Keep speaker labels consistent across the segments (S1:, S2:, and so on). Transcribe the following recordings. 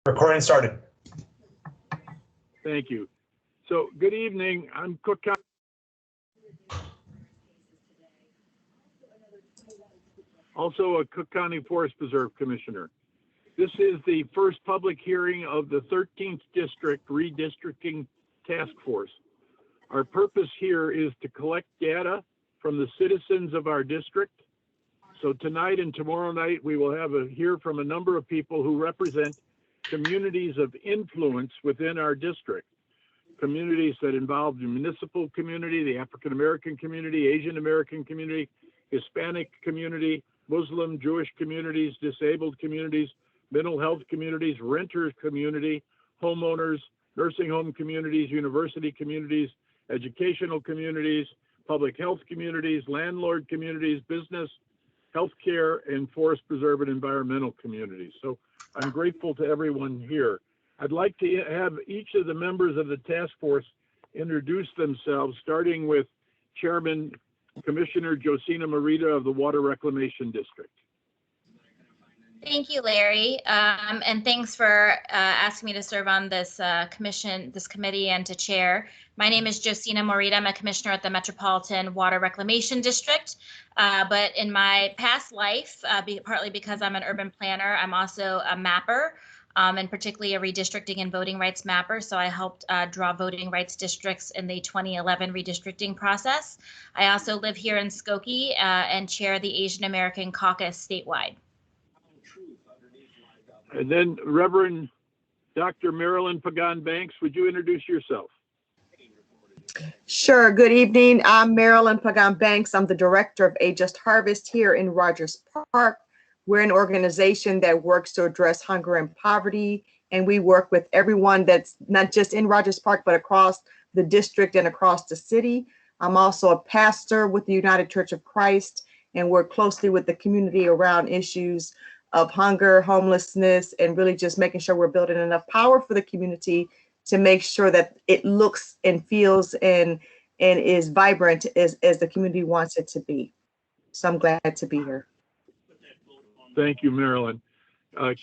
S1: Recording started.
S2: Thank you. So good evening. I'm Cook County. Also a Cook County Forest Preserve Commissioner. This is the first public hearing of the 13th District Redistricting Task Force. Our purpose here is to collect data from the citizens of our district. So tonight and tomorrow night, we will hear from a number of people who represent communities of influence within our district. Communities that involve the municipal community, the African American community, Asian American community, Hispanic community, Muslim, Jewish communities, disabled communities, mental health communities, renters community, homeowners, nursing home communities, university communities, educational communities, public health communities, landlord communities, business, healthcare, and forest preserve and environmental communities. So I'm grateful to everyone here. I'd like to have each of the members of the task force introduce themselves, starting with Chairman Commissioner Josina Morita of the Water Reclamation District.
S3: Thank you, Larry, and thanks for asking me to serve on this committee, and to chair. My name is Josina Morita. I'm a commissioner at the Metropolitan Water Reclamation District, but in my past life, partly because I'm an urban planner, I'm also a mapper, and particularly a redistricting and voting rights mapper. So I helped draw voting rights districts in the 2011 redistricting process. I also live here in Skokie and chair the Asian American Caucus statewide.
S2: And then Reverend Dr. Marilyn Pagan Banks, would you introduce yourself?
S4: Sure. Good evening. I'm Marilyn Pagan Banks. I'm the director of A Just Harvest here in Rogers Park. We're an organization that works to address hunger and poverty, and we work with everyone that's not just in Rogers Park, but across the district and across the city. I'm also a pastor with the United Church of Christ, and work closely with the community around issues of hunger, homelessness, and really just making sure we're building enough power for the community to make sure that it looks and feels and is vibrant as the community wants it to be. So I'm glad to be here.
S2: Thank you, Marilyn.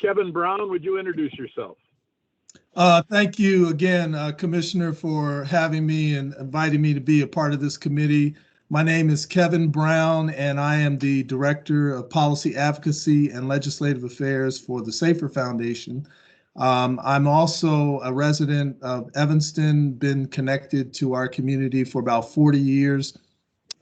S2: Kevin Brown, would you introduce yourself?
S5: Thank you again, Commissioner, for having me and inviting me to be a part of this committee. My name is Kevin Brown, and I am the Director of Policy Advocacy and Legislative Affairs for the Safer Foundation. I'm also a resident of Evanston, been connected to our community for about 40 years,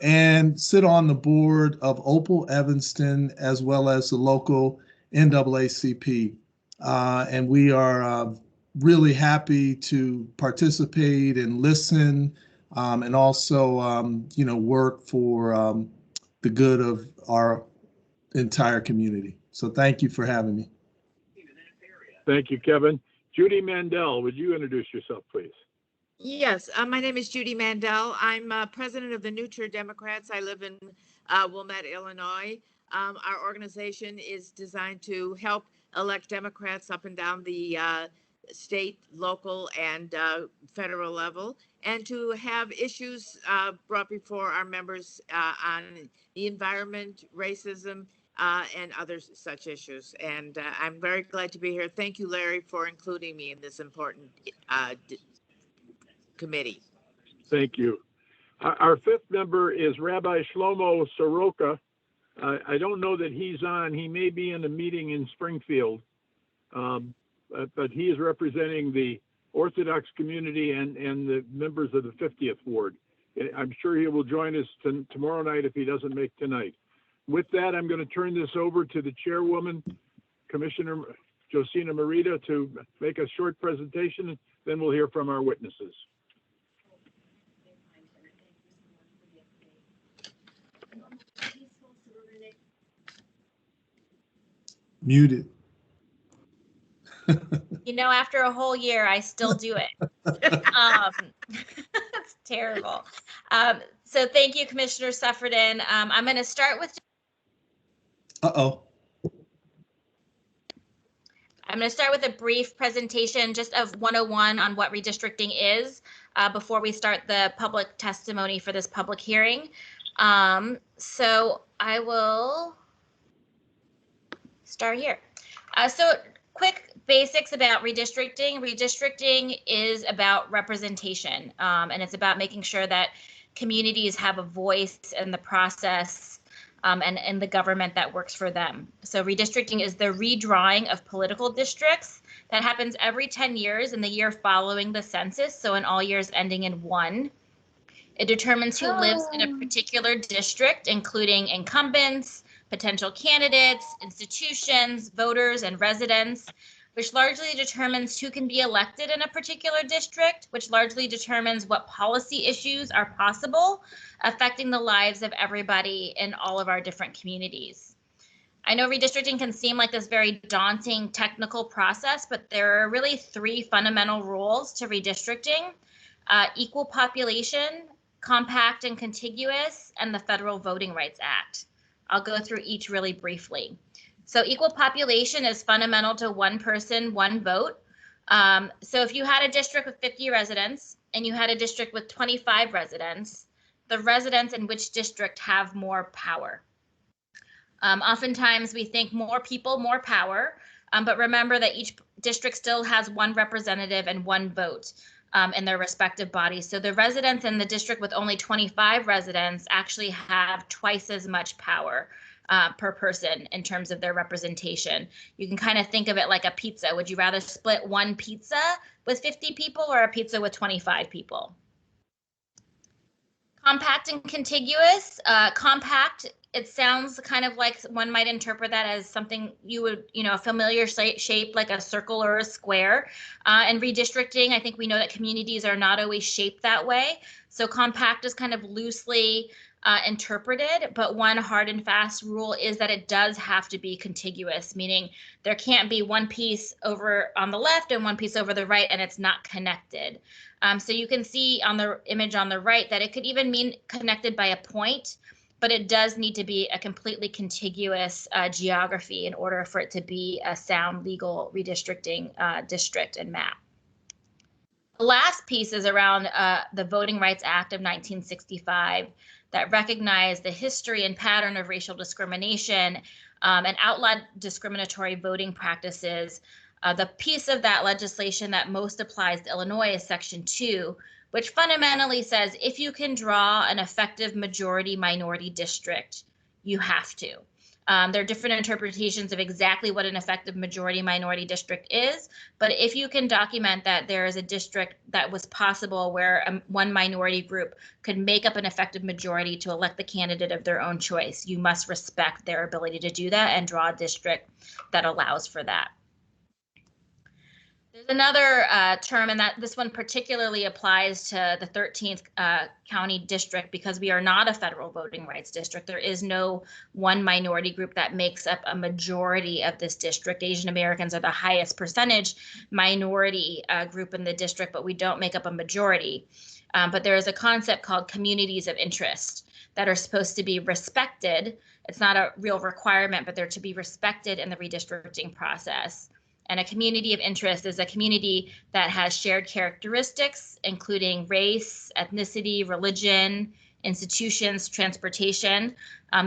S5: and sit on the board of Opal Evanston, as well as the local NAACP. And we are really happy to participate and listen, and also, work for the good of our entire community. So thank you for having me.
S2: Thank you, Kevin. Judy Mandel, would you introduce yourself, please?
S6: Yes, my name is Judy Mandel. I'm president of the New Trier Democrats. I live in Wilmette, Illinois. Our organization is designed to help elect Democrats up and down the state, local, and federal level, and to have issues brought before our members on the environment, racism, and other such issues. And I'm very glad to be here. Thank you, Larry, for including me in this important committee.
S2: Thank you. Our fifth member is Rabbi Shlomo Soroka. I don't know that he's on. He may be in a meeting in Springfield, but he is representing the Orthodox community and the members of the 50th Ward. I'm sure he will join us tomorrow night if he doesn't make tonight. With that, I'm going to turn this over to the chairwoman, Commissioner Josina Morita, to make a short presentation, and then we'll hear from our witnesses.
S5: Muted.
S3: After a whole year, I still do it. It's terrible. So thank you, Commissioner Suffredin. I'm going to start with.
S5: Uh-oh.
S3: I'm going to start with a brief presentation just of 101 on what redistricting is before we start the public testimony for this public hearing. So I will start here. So quick basics about redistricting. Redistricting is about representation, and it's about making sure that communities have a voice in the process and in the government that works for them. So redistricting is the redrawing of political districts that happens every 10 years in the year following the census, so in all years ending in 1. It determines who lives in a particular district, including incumbents, potential candidates, institutions, voters, and residents, which largely determines who can be elected in a particular district, which largely determines what policy issues are possible, affecting the lives of everybody in all of our different communities. I know redistricting can seem like this very daunting technical process, but there are really 3 fundamental rules to redistricting: equal population, compact and contiguous, and the Federal Voting Rights Act. I'll go through each really briefly. So equal population is fundamental to 1 person, 1 vote. So if you had a district with 50 residents and you had a district with 25 residents, the residents in which district have more power. Oftentimes we think more people, more power, but remember that each district still has 1 representative and 1 vote in their respective bodies. So the residents in the district with only 25 residents actually have twice as much power per person in terms of their representation. You can kind of think of it like a pizza. Would you rather split 1 pizza with 50 people or a pizza with 25 people? Compact and contiguous. Compact, it sounds kind of like one might interpret that as something you would, a familiar shape like a circle or a square. And redistricting, I think we know that communities are not always shaped that way. So compact is kind of loosely interpreted, but one hard and fast rule is that it does have to be contiguous, meaning there can't be 1 piece over on the left and 1 piece over the right and it's not connected. So you can see on the image on the right that it could even mean connected by a point, but it does need to be a completely contiguous geography in order for it to be a sound legal redistricting district and map. The last piece is around the Voting Rights Act of 1965 that recognized the history and pattern of racial discrimination and outlawed discriminatory voting practices. The piece of that legislation that most applies to Illinois is Section 2, which fundamentally says if you can draw an effective majority minority district, you have to. There are different interpretations of exactly what an effective majority minority district is, but if you can document that there is a district that was possible where 1 minority group could make up an effective majority to elect the candidate of their own choice, you must respect their ability to do that and draw a district that allows for that. There's another term, and that this one particularly applies to the 13th county district because we are not a federal voting rights district. There is no 1 minority group that makes up a majority of this district. Asian Americans are the highest percentage minority group in the district, but we don't make up a majority. But there is a concept called communities of interest that are supposed to be respected. It's not a real requirement, but they're to be respected in the redistricting process. And a community of interest is a community that has shared characteristics, including race, ethnicity, religion, institutions, transportation.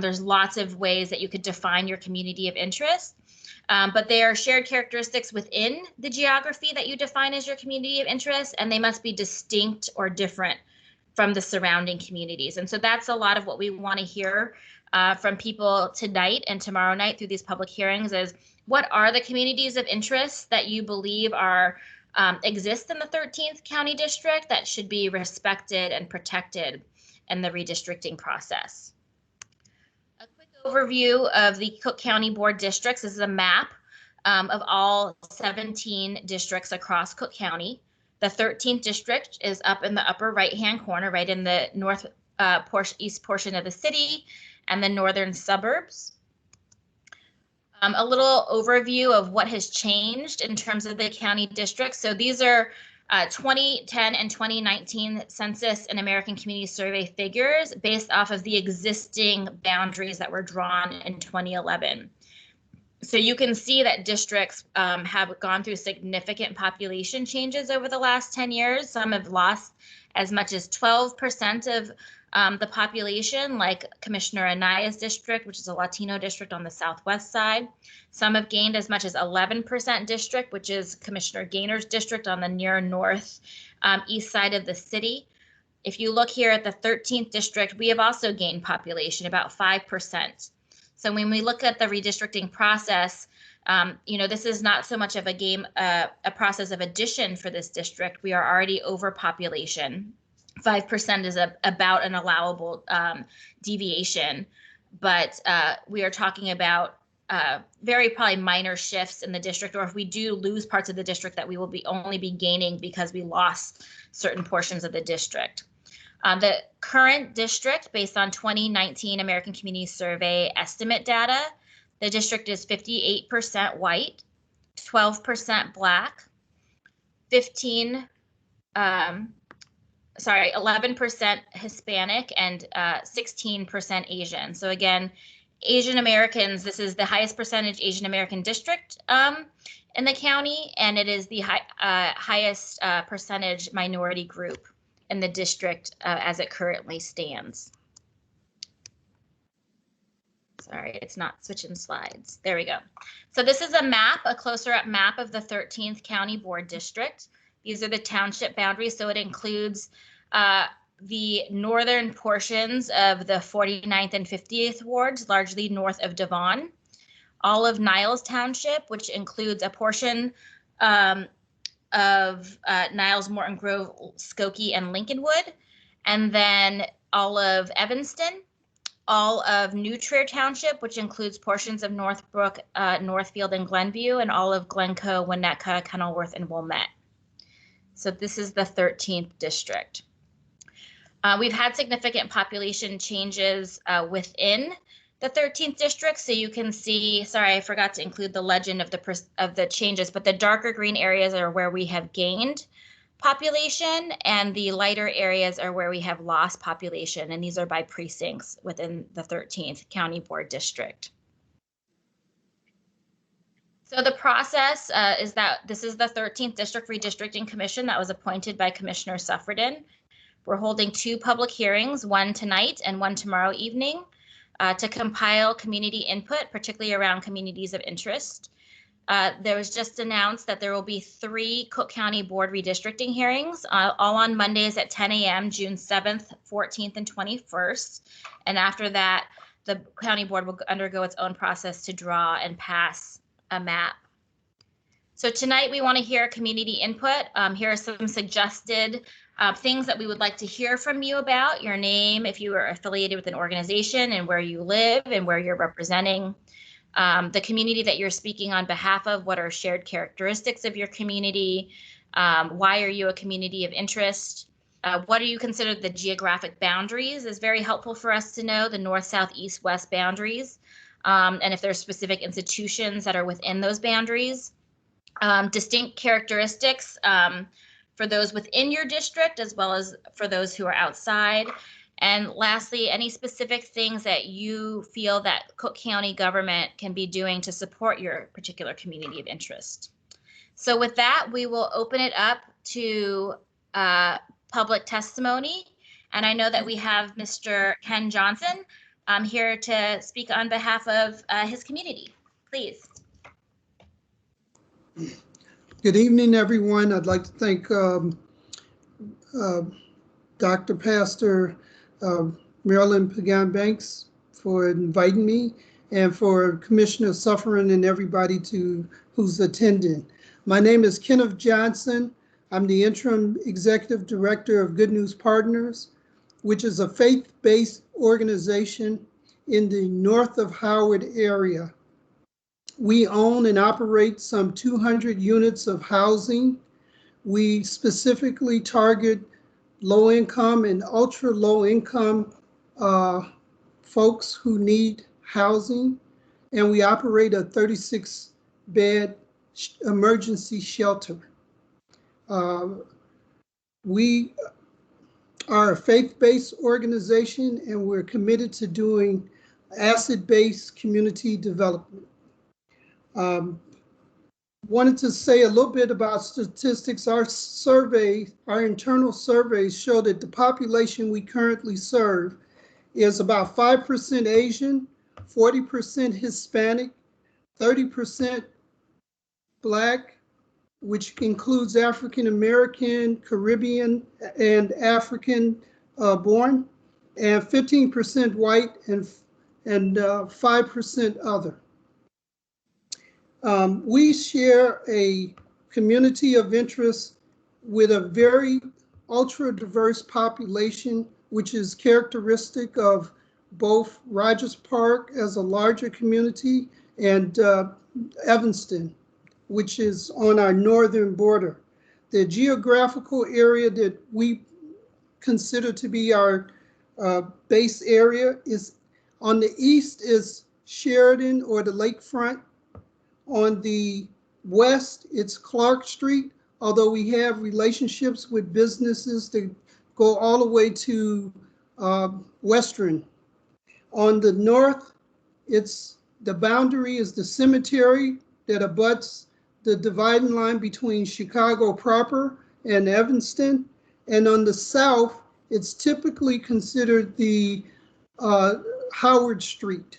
S3: There's lots of ways that you could define your community of interest, but they are shared characteristics within the geography that you define as your community of interest, and they must be distinct or different from the surrounding communities. And so that's a lot of what we want to hear from people tonight and tomorrow night through these public hearings is, what are the communities of interest that you believe are exist in the 13th county district that should be respected and protected in the redistricting process? A quick overview of the Cook County Board districts. This is a map of all 17 districts across Cook County. The 13th district is up in the upper right-hand corner, right in the east portion of the city and the northern suburbs. A little overview of what has changed in terms of the county districts. So these are 2010 and 2019 Census and American Community Survey figures based off of the existing boundaries that were drawn in 2011. So you can see that districts have gone through significant population changes over the last 10 years. Some have lost as much as 12% The population, like Commissioner Anaya's district, which is a Latino district on the southwest side. Some have gained as much as 11% district, which is Commissioner Gaynor's district on the near north east side of the city. If you look here at the 13th district, we have also gained population, about 5%. So when we look at the redistricting process, this is not so much of a process of addition for this district. We are already overpopulation. 5% is about an allowable deviation, but we are talking about very probably minor shifts in the district, or if we do lose parts of the district, that we will only be gaining because we lost certain portions of the district. The current district, based on 2019 American Community Survey estimate data, the district is 58% white, 12% black, 11% Hispanic, and 16% Asian. So again, Asian Americans, this is the highest percentage Asian American district in the county, and it is the highest percentage minority group in the district as it currently stands. Sorry, it's not switching slides. There we go. So this is a map, a closer up map of the 13th County Board District. These are the township boundaries, so it includes the northern portions of the 49th and 50th wards, largely north of Devon. All of Niles Township, which includes a portion of Niles, Morton Grove, Skokie, and Lincolnwood, and then all of Evanston, all of New Trier Township, which includes portions of Northbrook, Northfield, and Glenview, and all of Glencoe, Winnetka, Kenilworth, and Wilmette. So this is the 13th district. We've had significant population changes within the 13th district. So you can see, sorry, I forgot to include the legend of the changes, but the darker green areas are where we have gained population, and the lighter areas are where we have lost population. And these are by precincts within the 13th County Board District. So the process is that this is the 13th District Redistricting Commission that was appointed by Commissioner Suffredin. We're holding 2 public hearings, one tonight and one tomorrow evening, to compile community input, particularly around communities of interest. There was just announced that there will be 3 Cook County Board redistricting hearings, all on Mondays at 10 a.m., June 7th, 14th, and 21st. And after that, the County Board will undergo its own process to draw and pass a map. So tonight we want to hear community input. Here are some suggested things that we would like to hear from you about: your name, if you are affiliated with an organization, and where you live and where you're representing. The community that you're speaking on behalf of, what are shared characteristics of your community? Why are you a community of interest? What do you consider the geographic boundaries is very helpful for us to know, the north, south, east, west boundaries, and if there's specific institutions that are within those boundaries. Distinct characteristics for those within your district as well as for those who are outside. And lastly, any specific things that you feel that Cook County government can be doing to support your particular community of interest. So with that, we will open it up to public testimony. And I know that we have Mr. Ken Johnson here to speak on behalf of his community. Please.
S1: Good evening, everyone. I'd like to thank Dr. Pastor Marilyn Pagan Banks for inviting me, and for Commissioner Suffredin and everybody who's attending. My name is Kenneth Johnson. I'm the interim executive director of Good News Partners, which is a faith-based organization in the north of Howard area. We own and operate some 200 units of housing. We specifically target low-income and ultra-low-income folks who need housing, and we operate a 36-bed emergency shelter. We are a faith-based organization, and we're committed to doing asset-based community development. wanted to say a little bit about statistics. Our survey, our internal surveys show that the population we currently serve is about 5% Asian, 40% Hispanic, 30% Black, which includes African American, Caribbean, and African born, and 15% white and 5% other. We share a community of interest with a very ultra diverse population, which is characteristic of both Rogers Park as a larger community and Evanston, which is on our northern border. The geographical area that we consider to be our base area is on the east is Sheridan or the lakefront. On the west, it's Clark Street, although we have relationships with businesses that go all the way to Western. On the north, it's the boundary is the cemetery that abuts the dividing line between Chicago proper and Evanston. And on the south, it's typically considered the Howard Street.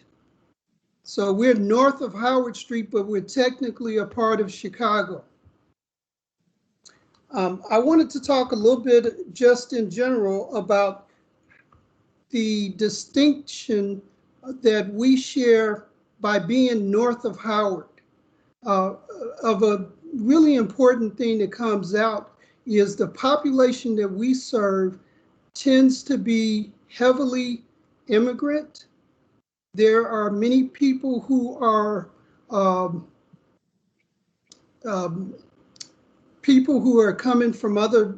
S1: So we're north of Howard Street, but we're technically a part of Chicago. I wanted to talk a little bit just in general about the distinction that we share by being north of Howard. Of a really important thing that comes out is the population that we serve tends to be heavily immigrant. There are many people who are coming from other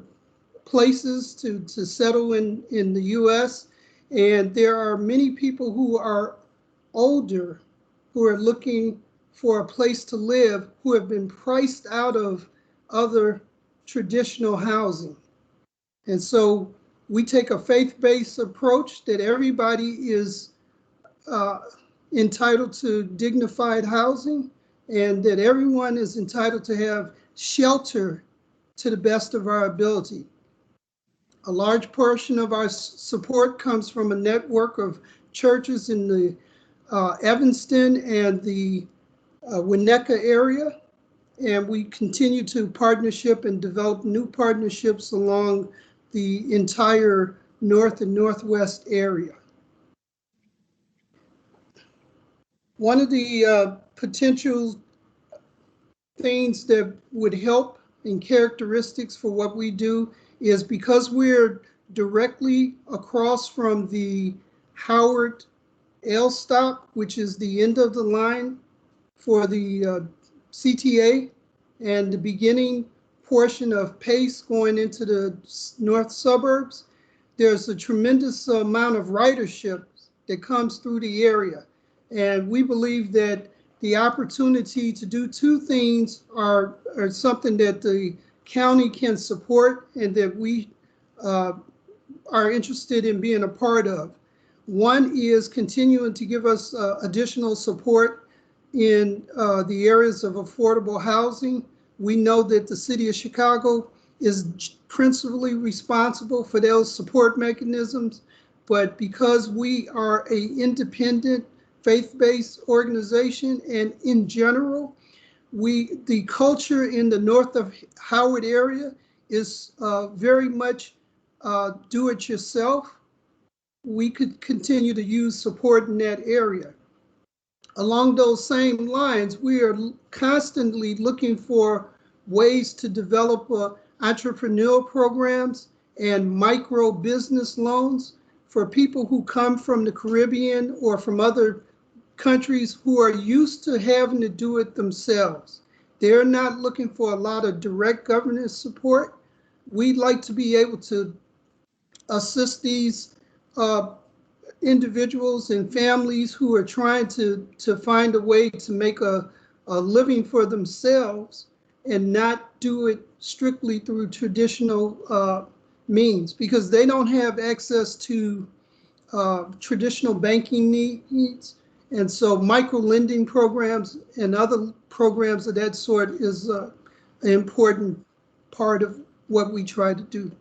S1: places to settle in the US. And there are many people who are older who are looking for a place to live who have been priced out of other traditional housing. And so we take a faith-based approach that everybody is entitled to dignified housing and that everyone is entitled to have shelter to the best of our ability. A large portion of our support comes from a network of churches in the Evanston and the Winnetka area, and we continue to partnership and develop new partnerships along the entire north and northwest area. One of the potential things that would help in characteristics for what we do is because we're directly across from the Howard L stop, which is the end of the line for the CTA, and the beginning portion of Pace going into the north suburbs, there's a tremendous amount of ridership that comes through the area. And we believe that the opportunity to do two things are something that the county can support and that we are interested in being a part of. One is continuing to give us additional support in the areas of affordable housing. We know that the city of Chicago is principally responsible for those support mechanisms, but because we are an independent faith-based organization and in general, the culture in the north of Howard area is very much do-it-yourself. We could continue to use support in that area. Along those same lines, we are constantly looking for ways to develop entrepreneurial programs and micro business loans for people who come from the Caribbean or from other countries who are used to having to do it themselves. They're not looking for a lot of direct government support. We'd like to be able to assist these individuals and families who are trying to find a way to make a living for themselves and not do it strictly through traditional means, because they don't have access to traditional banking needs, And so micro lending programs and other programs of that sort is an important part of what we try to do.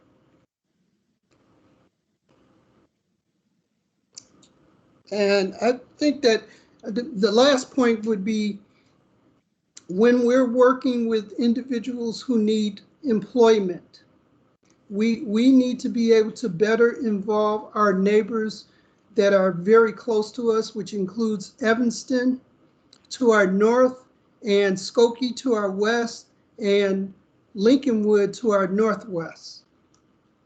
S1: And I think that the last point would be when we're working with individuals who need employment, we need to be able to better involve our neighbors that are very close to us, which includes Evanston to our north and Skokie to our west and Lincolnwood to our northwest.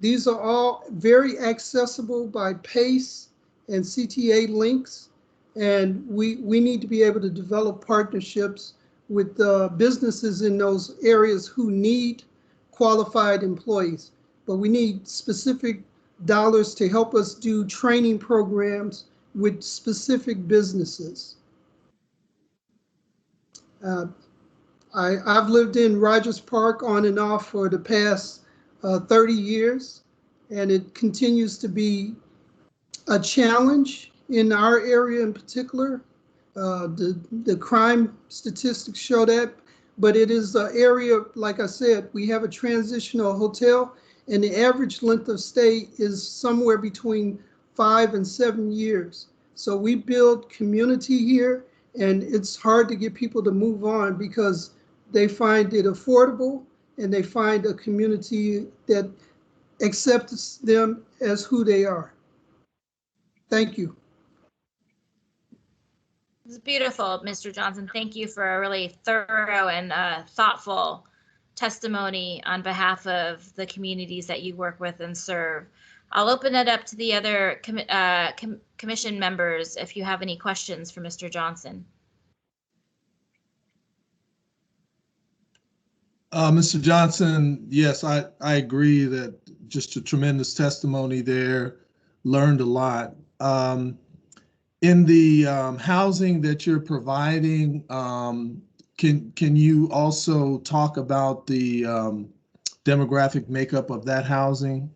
S1: These are all very accessible by PACE and CTA links, and we need to be able to develop partnerships with businesses in those areas who need qualified employees. But we need specific dollars to help us do training programs with specific businesses. I've lived in Rogers Park on and off for the past 30 years, and it continues to be a challenge in our area in particular. The crime statistics show that, but it is an area, like I said, we have a transitional hotel, and the average length of stay is somewhere between 5 and 7 years. So we build community here, and it's hard to get people to move on because they find it affordable and they find a community that accepts them as who they are. Thank you.
S3: This is beautiful, Mr. Johnson. Thank you for a really thorough and thoughtful testimony on behalf of the communities that you work with and serve. I'll open it up to the other commission members if you have any questions for Mr. Johnson.
S5: Mr. Johnson, yes, I agree that just a tremendous testimony there, learned a lot. In the housing that you're providing, can you also talk about the demographic makeup of that housing?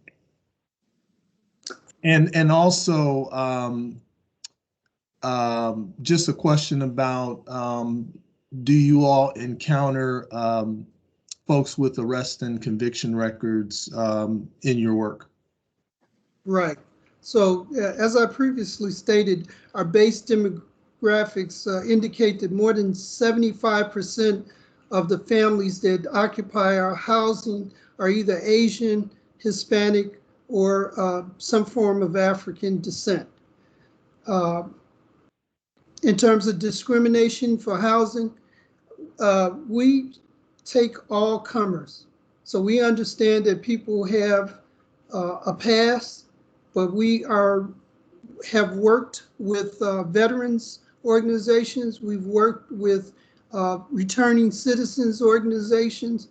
S5: And also just a question about, do you all encounter folks with arrest and conviction records in your work?
S1: Right. So as I previously stated, our base demographics indicate that more than 75% of the families that occupy our housing are either Asian, Hispanic, or some form of African descent. In terms of discrimination for housing, we take all comers. So we understand that people have a past, but we have worked with veterans organizations. We've worked with returning citizens organizations.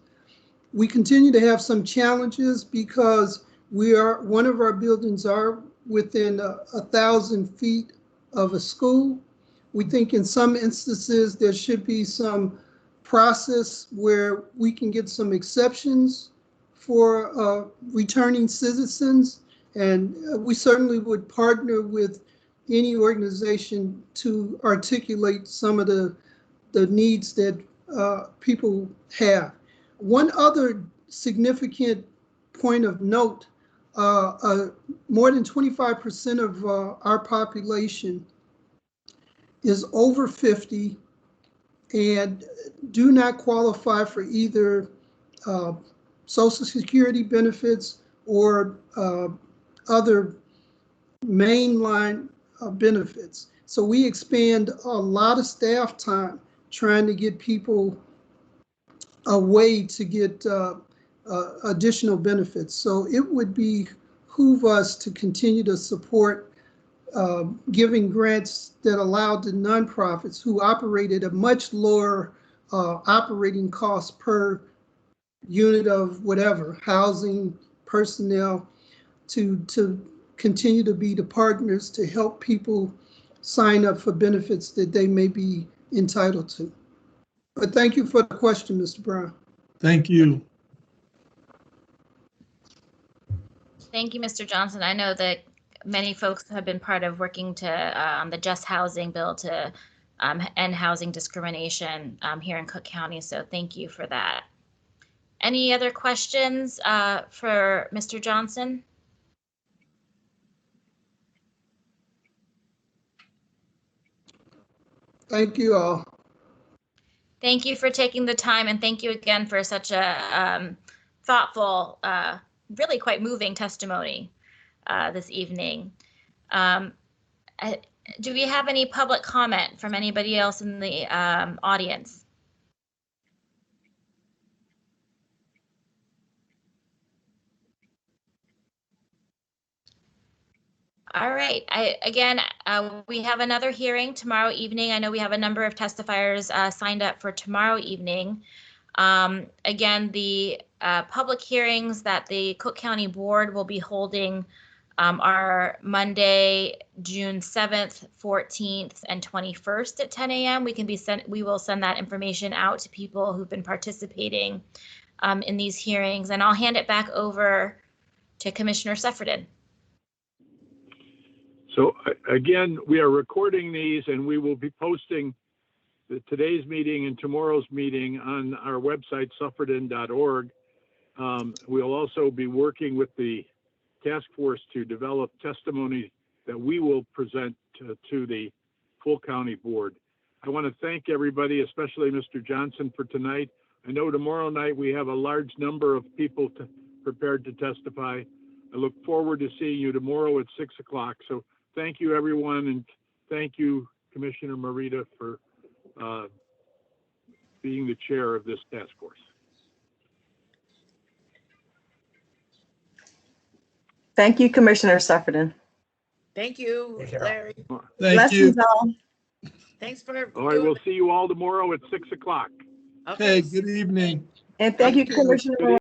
S1: We continue to have some challenges because one of our buildings are within 1,000 feet of a school. We think in some instances there should be some process where we can get some exceptions for returning citizens. And we certainly would partner with any organization to articulate some of the needs that people have. One other significant point of note, more than 25% of our population is over 50 and do not qualify for either Social Security benefits or other mainline benefits. So we expand a lot of staff time trying to get people a way to get additional benefits. So it would behoove us to continue to support giving grants that allowed the nonprofits who operate at a much lower operating cost per unit of whatever, housing, personnel, to continue to be the partners to help people sign up for benefits that they may be entitled to. But thank you for the question, Mr. Brown.
S5: Thank you.
S3: Thank you, Mr. Johnson. I know that many folks have been part of working to on the Just Housing bill to end housing discrimination here in Cook County. So thank you for that. Any other questions for Mr. Johnson?
S1: Thank you all.
S3: Thank you for taking the time, and thank you again for such a thoughtful, really quite moving testimony this evening. Do we have any public comment from anybody else in the audience? All right. We have another hearing tomorrow evening. I know we have a number of testifiers signed up for tomorrow evening. Again, the public hearings that the Cook County Board will be holding are Monday, June 7th, 14th, and 21st at 10 a.m. We will send that information out to people who've been participating in these hearings, and I'll hand it back over to Commissioner Suffredin.
S2: So again, we are recording these and we will be posting today's meeting and tomorrow's meeting on our website, suffredin.org. We'll also be working with the task force to develop testimony that we will present to the full county board. I want to thank everybody, especially Mr. Johnson, for tonight. I know tomorrow night we have a large number of people prepared to testify. I look forward to seeing you tomorrow at 6 o'clock. So thank you, everyone, and thank you, Commissioner Morita, for being the chair of this task force.
S4: Thank you, Commissioner Suffredin.
S6: Thank you, Larry.
S5: Thank you.
S4: Blessings all.
S6: Thanks for
S2: All right,
S6: doing
S2: we'll see you all tomorrow at 6 o'clock.
S6: it.
S5: Okay, good evening.
S4: And thank you,
S1: Thank you.
S4: Commissioner.